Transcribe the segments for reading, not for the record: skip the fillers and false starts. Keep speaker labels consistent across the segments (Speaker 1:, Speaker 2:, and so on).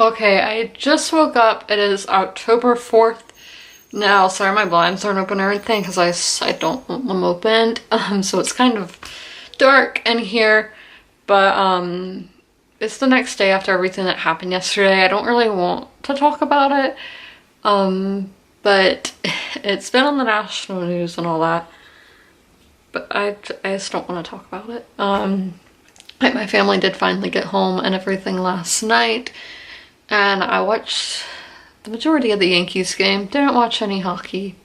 Speaker 1: Okay, I just woke up. It is October 4th now. Sorry my blinds aren't open or anything because I don't want them opened. So it's kind of dark in here. But it's the next day after everything that happened yesterday. I don't really want to talk about it. But it's been on the national news and all that. But I just don't want to talk about it. My family did finally get home and everything last night. And I watched the majority of the Yankees game. Didn't watch any hockey.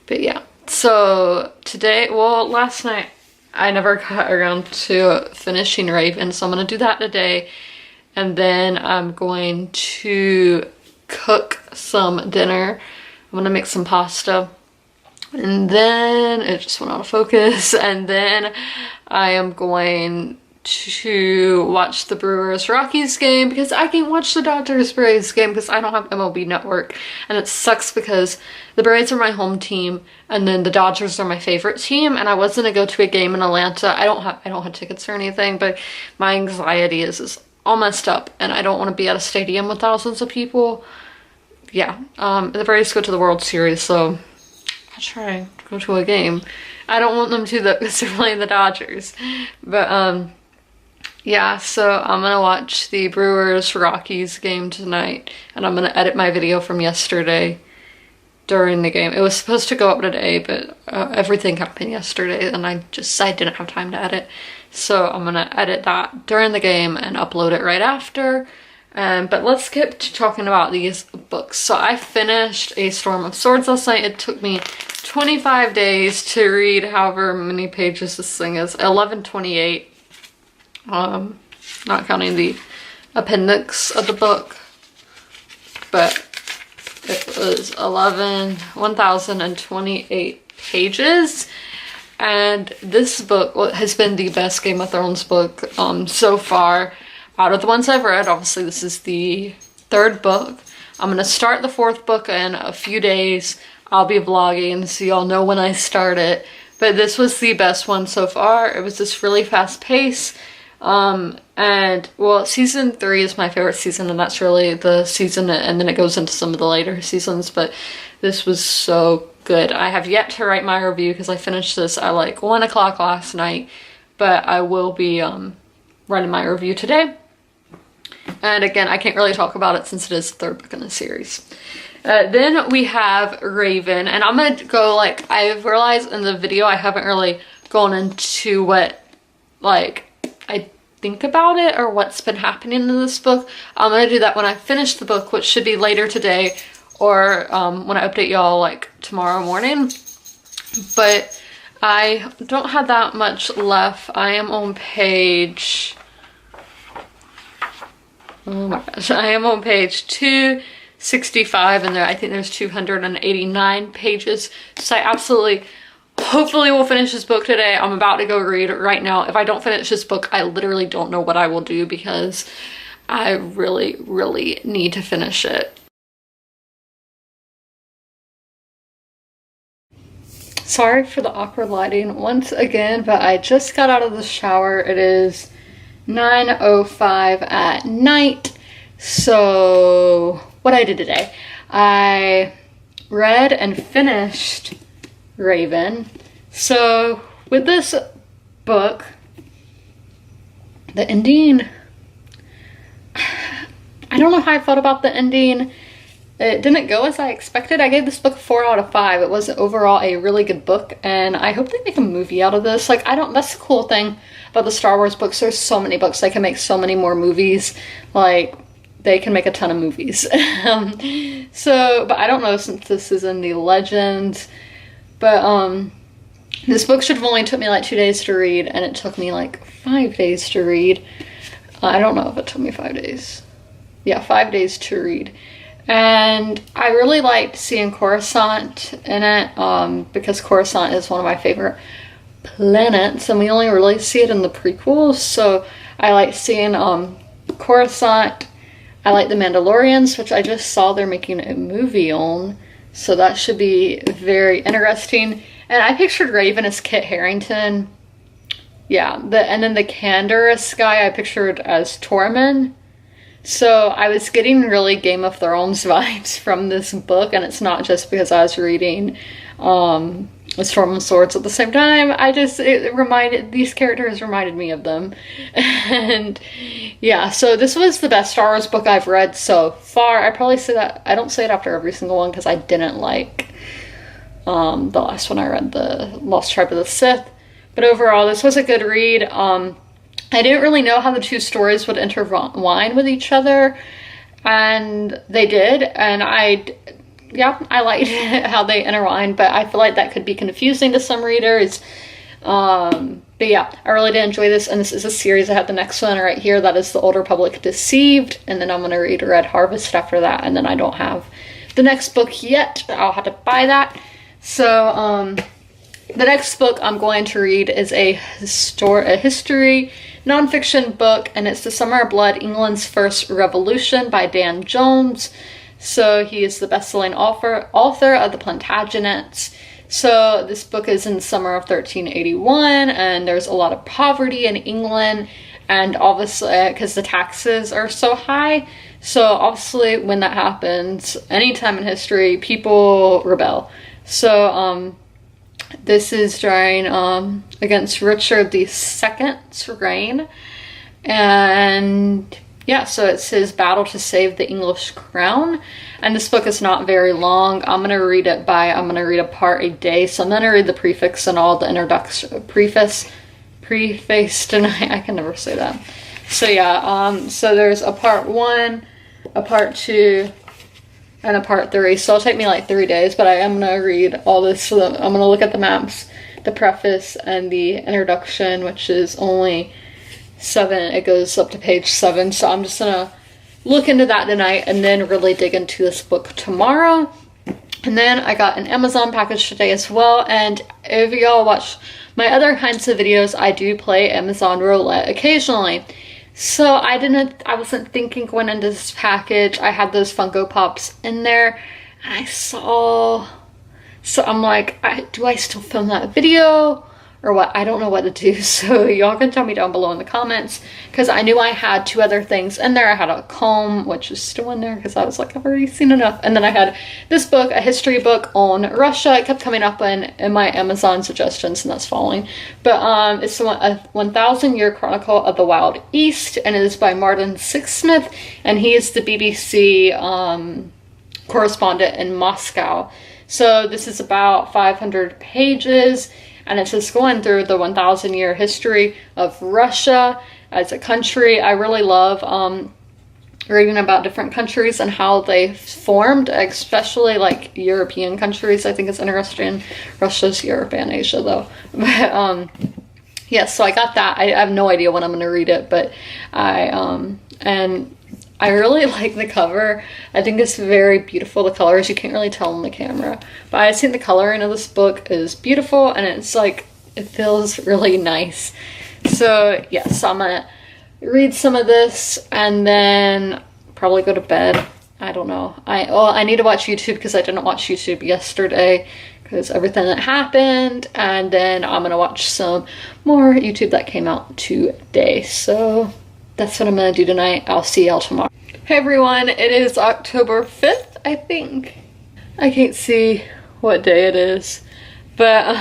Speaker 1: But yeah. So today, well, last night I never got around to finishing Raven. So I'm going to do that today. And then I'm going to cook some dinner. I'm going to make some pasta. And then it just went out of focus. And then I am going to watch the Brewers Rockies game because I can't watch the Dodgers Braves game because I don't have MLB Network, and it sucks because the Braves are my home team and then the Dodgers are my favorite team, and I was gonna go to a game in Atlanta. I don't have tickets or anything, but my anxiety is all messed up and I don't want to be at a stadium with thousands of people. Yeah, the Braves go to the World Series, so I'll try to go to a game. I don't want them to though because they're playing the Dodgers, but yeah, so I'm gonna watch the Brewers Rockies game tonight, and I'm gonna edit my video from yesterday during the game. It was supposed to go up today, but everything happened yesterday and I didn't have time to edit. So I'm gonna edit that during the game and upload it right after. But let's get to talking about these books. So I finished A Storm of Swords last night. It took me 25 days to read however many pages this thing is, 1128. Not counting the appendix of the book, but it was 1028 pages, and this book has been the best Game of Thrones book so far out of the ones I've read. Obviously this is the third book. I'm gonna start the fourth book in a few days. I'll be vlogging so y'all know when I start it, but this was the best one so far. It was just really fast paced. And well, season 3 is my favorite season, and that's really the season, and then it goes into some of the later seasons, but this was so good. I have yet to write my review because I finished this at like 1 o'clock last night, but I will be writing my review today. And again, I can't really talk about it since it is the third book in the series. Then we have Raven, and I'm gonna go, like, I've realized in the video I haven't really gone into what like I think about it or what's been happening in this book. I'm gonna do that when I finish the book, which should be later today, or when I update y'all like tomorrow morning. But I don't have that much left. I am on page, oh my gosh, I am on page 265, and I think there's 289 pages. So I absolutely, hopefully we'll finish this book today. I'm about to go read it right now. If I don't finish this book, I literally don't know what I will do because I really, really need to finish it. Sorry for the awkward lighting once again, but I just got out of the shower. It is 9:05 at night. So what I did today, I read and finished Raven. So with this book, the ending, I don't know how I felt about the ending. It didn't go as I expected. I gave this book a 4 out of 5. It was overall a really good book, and I hope they make a movie out of this. Like, that's the cool thing about the Star Wars books. There's so many books. They can make so many more movies. Like, they can make a ton of movies. But I don't know since this is in the Legends. But this book should have only took me like 2 days to read, and it took me like 5 days to read. I don't know if it took me 5 days. Yeah, 5 days to read. And I really liked seeing Coruscant in it because Coruscant is one of my favorite planets, and we only really see it in the prequels. So I like seeing Coruscant. I like the Mandalorians, which I just saw they're making a movie on. So that should be very interesting. And I pictured Raven as Kit Harington. Yeah, and then the Canderous guy I pictured as Tormund. So I was getting really Game of Thrones vibes from this book, and it's not just because I was reading Storm and Swords at the same time. These characters reminded me of them. And yeah, so this was the best Star Wars book I've read so far. I probably say that, I don't say it after every single one because I didn't like the last one I read, the Lost Tribe of the Sith. But overall, this was a good read. I didn't really know how the two stories would intertwine with each other, and they did, and I liked how they intertwined, but I feel like that could be confusing to some readers. But yeah, I really did enjoy this, and this is a series. I have the next one right here, that is The Old Republic Deceived, and then I'm going to read Red Harvest after that, and then I don't have the next book yet, but I'll have to buy that. So, the next book I'm going to read is a history nonfiction book, and it's The Summer of Blood, England's First Revolution by Dan Jones. So he is the best-selling author of the Plantagenets. So this book is in the summer of 1381, and there's a lot of poverty in England, and obviously because the taxes are so high, so obviously when that happens, anytime in history, people rebel. So this is during against Richard II's reign, and yeah, so it's his battle to save the English crown. And this book is not very long. I'm gonna read a part a day, so I'm gonna read the prefix and all the introduction, preface tonight. I can never say that. So yeah, so there's a part 1, a part 2, and a part 3. So it'll take me like 3 days, but I am gonna read all this. So I'm gonna look at the maps, the preface, and the introduction, which is only 7. It goes up to page 7. So I'm just gonna look into that tonight and then really dig into this book tomorrow. And then I got an Amazon package today as well. And if y'all watch my other kinds of videos, I do play Amazon Roulette occasionally. So I wasn't thinking going into this package. I had those Funko Pops in there, and so I'm like, do I still film that video or what? I don't know what to do. So y'all can tell me down below in the comments, because I knew I had 2 other things in there. I had a comb, which is still in there because I was like, I've already seen enough. And then I had this book, a history book on Russia. It kept coming up in my Amazon suggestions, and that's falling. But it's a 1,000-year chronicle of the Wild East, and it is by Martin Sixsmith, and he is the BBC correspondent in Moscow. So this is about 500 pages. And it's just going through the 1,000-year history of Russia as a country. I really love reading about different countries and how they formed, especially like European countries. I think it's interesting. Russia's Europe and Asia though. But yeah, so I got that. I have no idea when I'm going to read it, but and I really like the cover. I think it's very beautiful. The colors, you can't really tell on the camera, but I think the coloring of this book is beautiful, and it's like, it feels really nice. So yes, I'm gonna read some of this and then probably go to bed. I don't know. I need to watch YouTube because I didn't watch YouTube yesterday because everything that happened, and then I'm gonna watch some more YouTube that came out today. So that's what I'm gonna do tonight. I'll see y'all tomorrow. Hey everyone, it is October 5th, I think. I can't see what day it is, but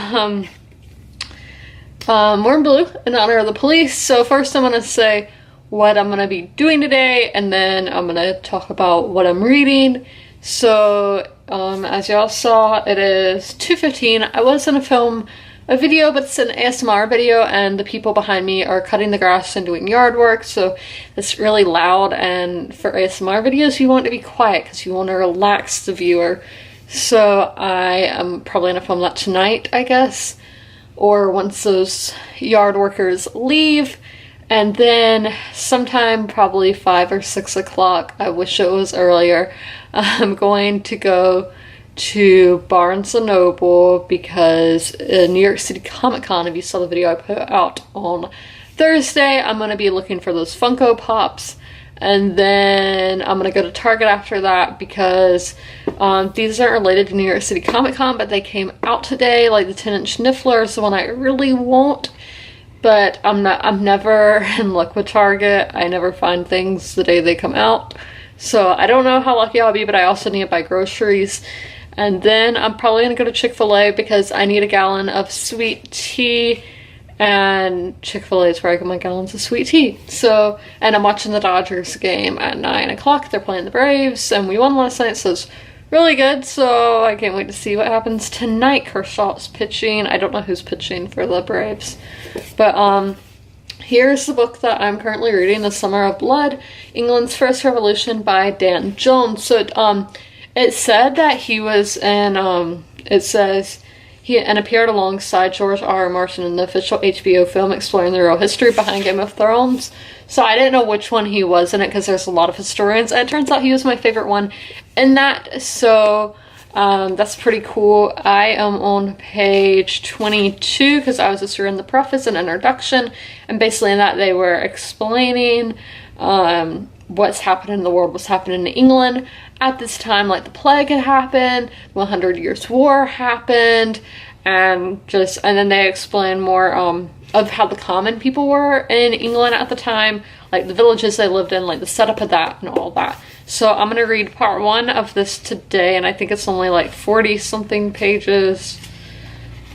Speaker 1: we're in blue in honor of the police. So first I'm gonna say what I'm gonna be doing today, and then I'm gonna talk about what I'm reading. So as y'all saw, it is 2:15. I was gonna film a video, but it's an ASMR video, and the people behind me are cutting the grass and doing yard work, so it's really loud. And for ASMR videos, you want to be quiet because you want to relax the viewer. So I am probably gonna film that tonight, I guess, or once those yard workers leave. And then sometime probably 5 or 6 o'clock, I wish it was earlier, I'm going to go to Barnes & Noble because New York City Comic Con, if you saw the video I put out on Thursday, I'm going to be looking for those Funko Pops. And then I'm going to go to Target after that because these aren't related to New York City Comic Con, but they came out today. Like the 10-inch Niffler is the one I really want. but I'm never in luck with Target. I never find things the day they come out. So I don't know how lucky I'll be, but I also need to buy groceries. And then I'm probably gonna go to Chick-fil-A because I need a gallon of sweet tea, and Chick-fil-A is where I get my gallons of sweet tea. So, and I'm watching the Dodgers game at 9 o'clock. They're playing the Braves, and we won last night, so it's really good. So I can't wait to see what happens tonight. Kershaw's pitching. I don't know who's pitching for the Braves, but here's the book that I'm currently reading, The Summer of Blood, England's First Revolution by Dan Jones. So it said that he was in, it says he appeared alongside George R.R. Martin in the official HBO film exploring the real history behind Game of Thrones. So I didn't know which one he was in it because there's a lot of historians, and it turns out he was my favorite one in that. So that's pretty cool. I am on page 22 because I was just reading the preface and introduction, and basically in that they were explaining what's happening in the world, what's happening in England at this time. Like the plague had happened, the 100 Years' War happened, and then they explain more of how the common people were in England at the time, like the villages they lived in, like the setup of that and all that. So I'm gonna read part 1 of this today, and I think it's only like 40 something pages,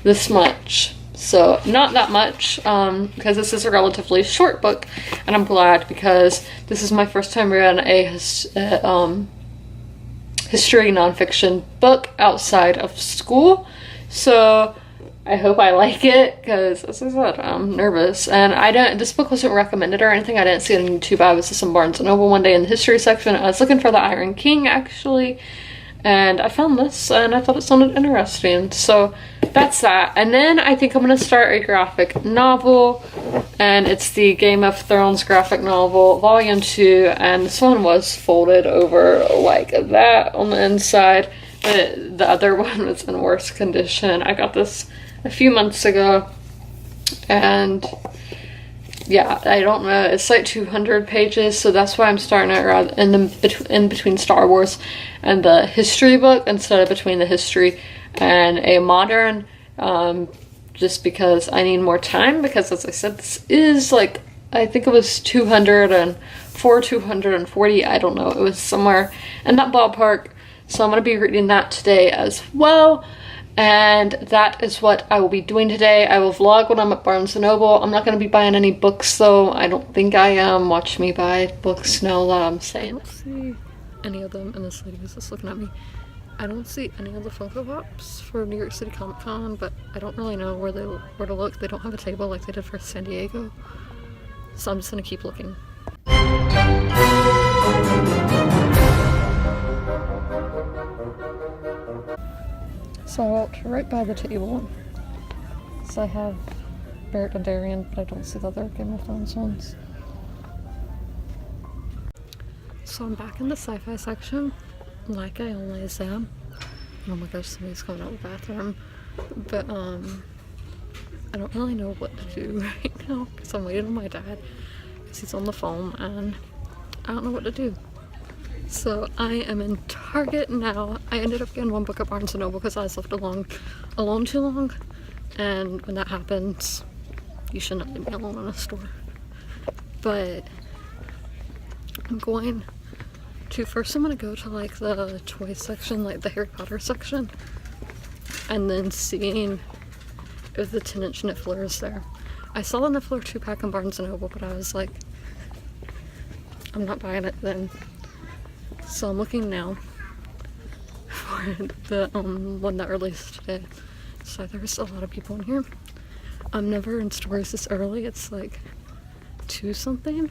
Speaker 1: this much. So not that much, because this is a relatively short book, and I'm glad because this is my first time reading a history nonfiction book outside of school. So I hope I like it, because as I said, I'm nervous. And this book wasn't recommended or anything. I didn't see it on YouTube. I was just in Barnes & Noble one day in the history section. I was looking for the Iron King, actually, and I found this, and I thought it sounded interesting. So that's that. And then I think I'm going to start a graphic novel, and it's the Game of Thrones graphic novel, volume 2, and this one was folded over like that on the inside, but the other one was in worse condition. I got this a few months ago, and yeah, I don't know, it's like 200 pages, so that's why I'm starting it around in between Star Wars and the history book instead of between the history and a modern, just because I need more time, because as I said, this is like, I think it was 204, 240, I don't know, it was somewhere in that ballpark. So I'm going to be reading that today as well. And that is what I will be doing today. I will vlog when I'm at Barnes & Noble. I'm not going to be buying any books though. I don't think I am. Watch me buy books now that I'm saying. I don't see any of them, and this lady was just looking at me. I don't see any of the Funko Pops for New York City Comic Con, but I don't really know where to look. They don't have a table like they did for San Diego. So I'm just going to keep looking. So I walked right by the table. So I have Barrett and Darian, but I don't see the other Game of Thrones ones. So I'm back in the sci-fi section, like I always am. Oh my gosh, somebody's coming out of the bathroom. But I don't really know what to do right now because I'm waiting on my dad because he's on the phone and I don't know what to do. So I am in Target now. I ended up getting one book at Barnes & Noble because I was left alone too long. And when that happens, you shouldn't leave me alone in a store. But I'm going to, first I'm going to go to like the toy section, like the Harry Potter section. And then seeing if the 10-inch Niffler is there. I saw the Niffler 2-pack in Barnes & Noble, but I was like, I'm not buying it then. So I'm looking now for the one that released today. So there's a lot of people in here. I'm never in stores this early. It's like 2 something.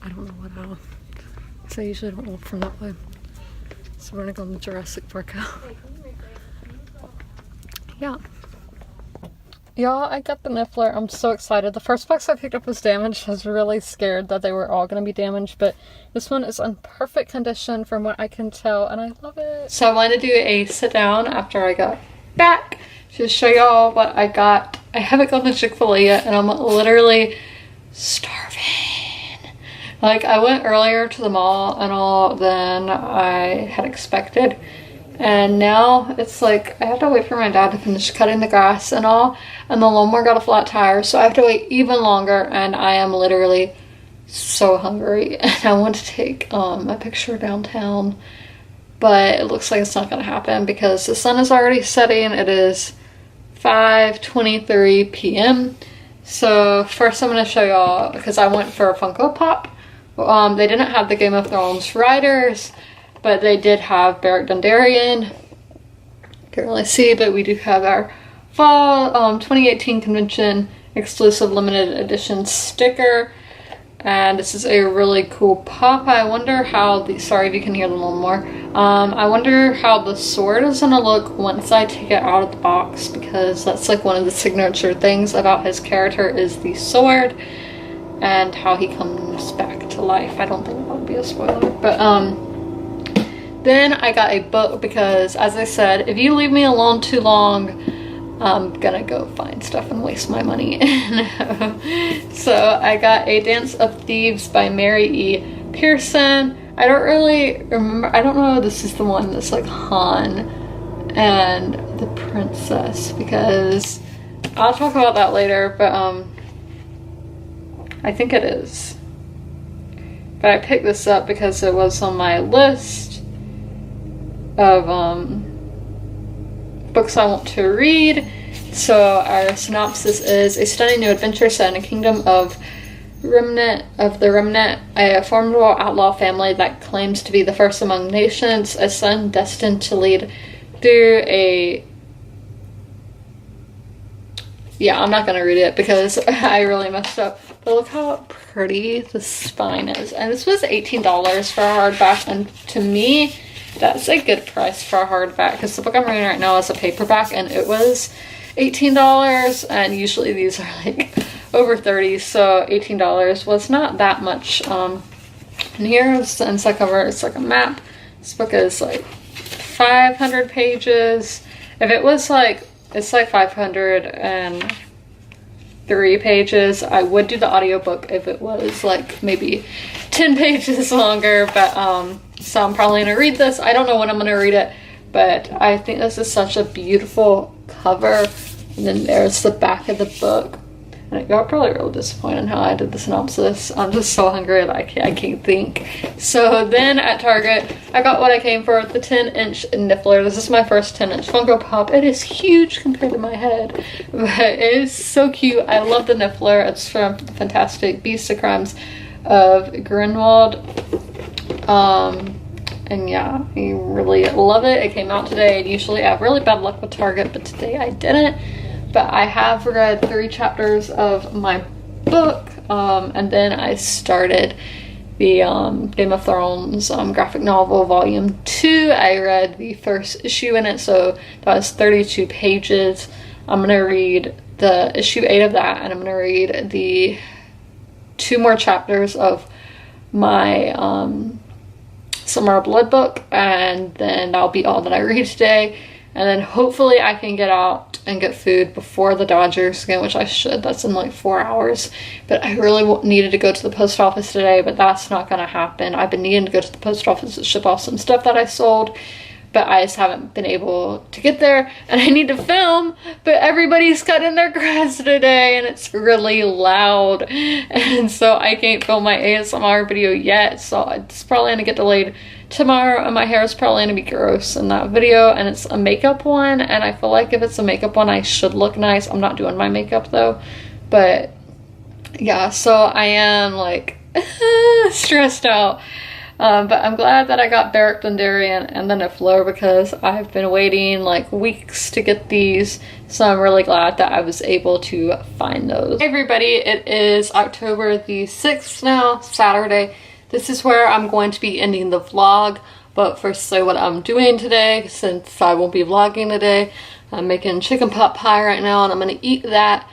Speaker 1: I don't know what I'll say. I usually don't look from that way. So we're gonna go in the Jurassic Park out. Yeah. Y'all, I got the Niffler. I'm so excited. The first box I picked up was damaged. I was really scared that they were all going to be damaged, but this one is in perfect condition from what I can tell, and I love it. So I wanted to do a sit down after I got back to show y'all what I got. I haven't gone to Chick-fil-A yet, and I'm literally starving. Like, I went earlier to the mall and all than I had expected And now it's like I have to wait for my dad to finish cutting the grass and all, and the lawnmower got a flat tire, so I have to wait even longer, and I am literally so hungry. And I want to take a picture downtown, but it looks like it's not gonna happen because the sun is already setting. It is 5:23 p.m. So first I'm gonna show y'all, because I went for a Funko Pop. They didn't have the Game of Thrones writers, but they did have Beric Dondarrion. Can't really see, but we do have our fall 2018 convention exclusive limited edition sticker. And this is a really cool pop. I wonder how the, sorry if you can hear them a little more. I wonder how the sword is gonna look once I take it out of the box, because that's like one of the signature things about his character is the sword and how he comes back to life. I don't think that would be a spoiler, but then I got a book because, as I said, if you leave me alone too long, I'm gonna go find stuff and waste my money. So I got A Dance of Thieves by Mary E. Pearson. I don't really remember. I don't know if this is the one that's like Han and the princess, because I'll talk about that later, but I think it is. But I picked this up because it was on my list of books I want to read. So our synopsis is: a stunning new adventure set in a kingdom of the Remnant, a formidable outlaw family that claims to be the first among nations, a son destined to lead through a... Yeah, I'm not gonna read it because I really messed up. But look how pretty the spine is. And this was $18 for a hardback, and to me, that's a good price for a hardback, because the book I'm reading right now is a paperback and it was $18, and usually these are like over 30, so $18 was not that much. And here's the inside cover. It's like a map. This book is like 500 pages. If it was like, it's like 503 pages. I would do the audiobook if it was like maybe 10 pages longer, but so I'm probably gonna read this. I don't know when I'm gonna read it, but I think this is such a beautiful cover. And then there's the back of the book. And you're probably real disappointed in how I did the synopsis. I'm just so hungry that I can't think. So then at Target, I got what I came for, the 10-inch Niffler. This is my first 10-inch Funko Pop. It is huge compared to my head, but it is so cute. I love the Niffler. It's from the Fantastic Beasts and Crimes of Grindelwald. And yeah, I really love it. It came out today, and usually I have really bad luck with Target, but today I didn't. But I have read 3 chapters of my book, and then I started the Game of Thrones graphic novel volume 2. I read the first issue in it, so that was 32 pages. I'm gonna read the issue 8 of that, and I'm gonna read the 2 more chapters of my Summer of Blood book, and then that'll be all that I read today. And then hopefully I can get out and get food before the Dodgers game, which I should. That's in like 4 hours. But I really needed to go to the post office today, but that's not gonna happen. I've been needing to go to the post office to ship off some stuff that I sold, but I just haven't been able to get there. And I need to film, but everybody's cutting their grass today and it's really loud. And so I can't film my ASMR video yet, so it's probably gonna get delayed tomorrow, and my hair is probably gonna be gross in that video, and it's a makeup one, and I feel like if it's a makeup one I should look nice. I'm not doing my makeup though, but yeah, so I am like stressed out. But I'm glad that I got Beric Dondarrion and the Niffler, because I've been waiting like weeks to get these, so I'm really glad that I was able to find those. Hey everybody, it is October the 6th now, Saturday. This is where I'm going to be ending the vlog, but firstly what I'm doing today, since I won't be vlogging today, I'm making chicken pot pie right now, and I'm gonna eat that.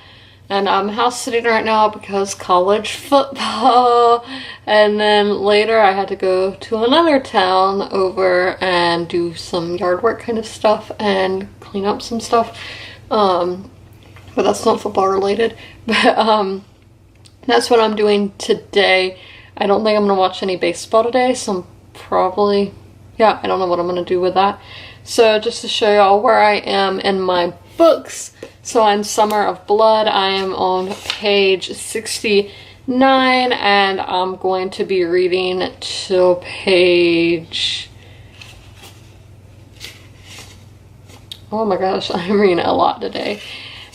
Speaker 1: And I'm house sitting right now because college football. And then later I had to go to another town over and do some yard work kind of stuff and clean up some stuff. But that's not football related. But that's what I'm doing today. I don't think I'm gonna watch any baseball today, so I'm probably, yeah, I don't know what I'm gonna do with that. So just to show y'all where I am in my books. So on Summer of Blood, I am on page 69, and I'm going to be reading till page... Oh my gosh, I'm reading a lot today.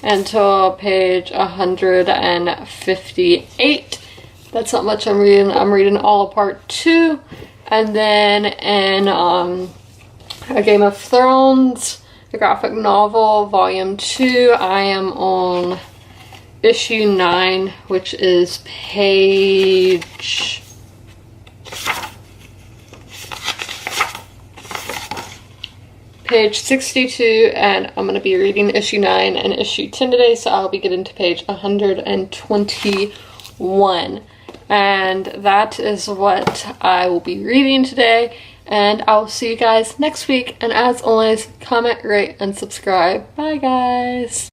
Speaker 1: Until page 158. That's not much I'm reading. I'm reading all of part 2. And then in A Game of Thrones, the graphic novel, volume 2, I am on issue 9, which is page... page 62, and I'm going to be reading issue 9 and issue 10 today, so I'll be getting to page 121. And that is what I will be reading today, and I'll see you guys next week. And as always, comment, rate, and subscribe. Bye guys!